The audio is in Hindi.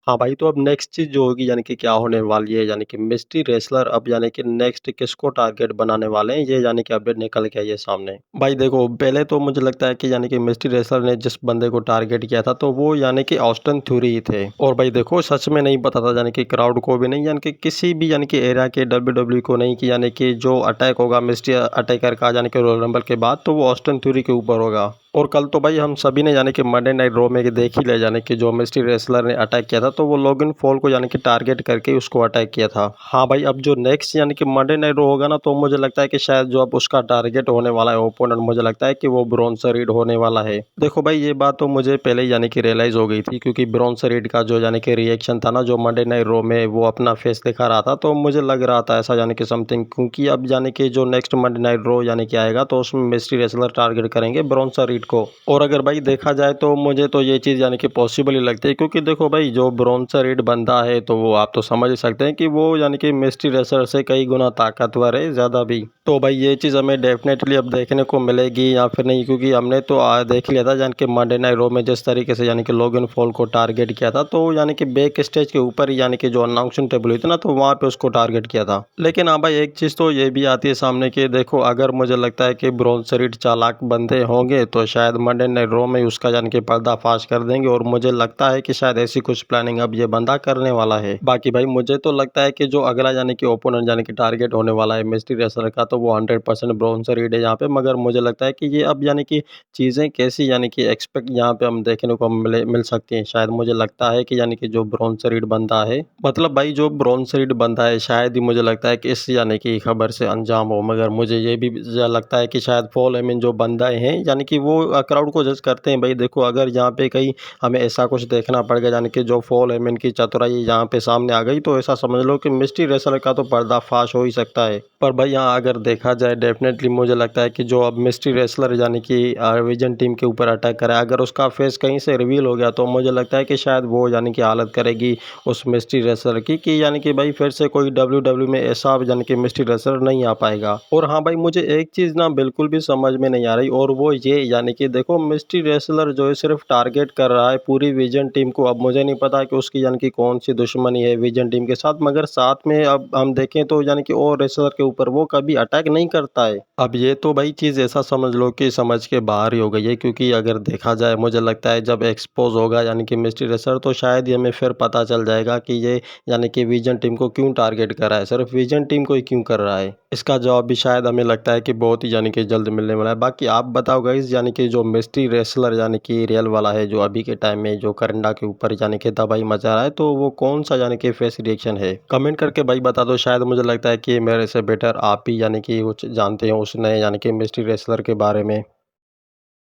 हाँ भाई, तो अब नेक्स्ट चीज़ जो होगी यानी कि क्या होने वाली है, यानी कि मिस्ट्री रेसलर अब यानी कि नेक्स्ट किसको टारगेट बनाने वाले हैं, ये यानी कि अपडेट निकल के आई है सामने। भाई देखो, पहले तो मुझे लगता है कि यानी कि मिस्ट्री रेसलर ने जिस बंदे को टारगेट किया था तो वो यानी कि ऑस्टिन थ्यूरी ही थे। और भाई देखो, सच में नहीं पता था यानी कि क्राउड को भी नहीं, यानी कि किसी भी यानी कि एरिया के डब्ल्यूडब्ल्यूई को नहीं, कि यानी कि जो अटैक होगा मिस्ट्री अटैकर का यानी कि रॉयल रंबल के बाद, तो वो ऑस्टिन थ्यूरी के ऊपर होगा। और कल तो भाई हम सभी ने यानी कि मंडे नाइट रॉ में देख ही ले, यानी कि जो मिस्ट्री रेसलर ने अटैक किया था तो वो लोगन पॉल को यानी कि टारगेट करके उसको अटैक किया था। हाँ भाई, अब जो नेक्स्ट यानी कि मंडे नाइट रॉ होगा ना, तो मुझे लगता है कि शायद जो अब उसका टारगेट होने वाला है ओपोनेंट, मुझे लगता है कि वो ब्रॉन्सन रीड होने वाला है। देखो भाई, ये बात तो मुझे पहले ही यानी कि रियलाइज हो गई थी, क्योंकि ब्रॉन्सन रीड का जो यानी कि रिएक्शन था ना, जो मंडे नाइट रॉ में वो अपना फेस दिखा रहा था, तो मुझे लग रहा था ऐसा यानी कि समथिंग, क्योंकि अब यानी कि जो नेक्स्ट मंडे नाइट रॉ यानी कि आएगा तो उसमें मिस्ट्री रेसलर टारगेट करेंगे ब्रॉन्सन रीड को। और अगर भाई देखा जाए तो मुझे तो ये चीज़ यानी कि पॉसिबल ही लगती है, क्योंकि देखो भाई, जो ब्रॉन्सन रीड बंदा है तो वो आप तो समझ ही सकते हैं कि वो यानी कि मिस्ट्री रेसलर से कई गुना ताकतवर है, ज़्यादा भी। तो भाई ये चीज़ हमें डेफिनेटली अब देखने को मिलेगी या फिर नहीं, क्योंकि हमने तो देख लिया था यानी कि मंडे नाइट रॉ में जिस तरीके से यानी कि लोगन पॉल को टारगेट किया था, तो यानी कि बैक स्टेज के ऊपर ही यानी कि जो अनाउंसिंग टेबल हुई थी ना, तो वहाँ पे उसको टारगेट किया था। लेकिन हाँ भाई, एक चीज़ तो ये भी आती है सामने कि देखो, अगर मुझे लगता है कि ब्रॉन्सन रीड चालाक बंदे होंगे तो शायद मंडे नाइट रॉ में उसका यानी कि पर्दाफाश कर देंगे, और मुझे लगता है कि शायद ऐसी कुछ प्लानिंग अब ये बंदा करने वाला है। बाकी भाई मुझे तो लगता है कि जो अगला यानी कि ओपोनेंट यानी कि टारगेट होने वाला है मिस्ट्री रेसलर का, तो वो 100% ब्रॉन्सन रीड है यहाँ पे। मगर मुझे लगता है कि ये अब यानी कि चीज़ें कैसी यानी कि एक्सपेक्ट यहाँ पे हम देखने को मिल सकती हैं। शायद मुझे लगता है कि यानी कि जो ब्रॉन्सन रीड बंदा है, मतलब भाई जो ब्रॉन्सन रीड बंदा है, शायद ही मुझे लगता है कि इस यानी कि खबर से अंजाम हो। मगर मुझे ये भी लगता है कि शायद पॉल हेमन जो बंदा हैं यानी कि वो क्राउड को जज करते हैं। भाई देखो, अगर यहाँ पे कहीं हमें ऐसा कुछ देखना पड़ गया यानी कि जो पॉल हेमन की चतुराई यहाँ पे सामने आ गई, तो ऐसा समझ लो कि मिस्ट्री रेसलर का तो पर्दाफाश हो ही सकता है। पर भाई यहाँ अगर देखा जाए, डेफिनेटली मुझे लगता है कि जो अब मिस्ट्री रेसलर यानी कि विजन टीम के ऊपर अटैक करे, अगर उसका फेस कहीं से रिवील हो गया, तो मुझे लगता है कि शायद वो यानी कि हालत करेगी उस मिस्ट्री रेसलर की, कि यानी कि भाई फिर से कोई डब्ल्यू में ऐसा यानी कि मिस्ट्री रेसलर नहीं आ पाएगा। और हाँ भाई, मुझे एक चीज़ ना बिल्कुल भी समझ में नहीं आ रही, और वो ये यानी कि देखो, मिस्ट्री रेसलर जो है सिर्फ टारगेट कर रहा है पूरी विजन टीम को। अब मुझे नहीं पता कि उसकी यानी कि कौन सी दुश्मनी है विजन टीम के साथ, मगर साथ में अब हम देखें तो यानी कि और रेसलर के ऊपर वो कभी अटैक नहीं करता है। अब ये तो भाई चीज़ ऐसा समझ लो कि समझ के बाहर ही हो गई है, क्योंकि अगर देखा जाए मुझे लगता है जब एक्सपोज होगा यानी कि मिस्ट्री रेसलर, तो शायद ही हमें फिर पता चल जाएगा कि ये यानी कि विजन टीम को क्यों टारगेट कर रहा है, सिर्फ विजन टीम को ही क्यों कर रहा है। इसका जवाब भी शायद हमें लगता है कि बहुत ही यानी कि जल्द मिलने वाला है। बाकी आप बताओ गाइस, यानी कि जो मिस्ट्री रेसलर यानी कि रियल वाला है, जो अभी के टाइम में जो करंडा के ऊपर यानी कि तबाही मचा रहा है, तो वो कौन सा यानी कि फेस रिएक्शन है, कमेंट करके भाई बता दो। शायद मुझे लगता है कि मेरे से बेटर आप ही यानी कि कुछ जानते हो उस नए यानी कि मिस्ट्री रेसलर के बारे में।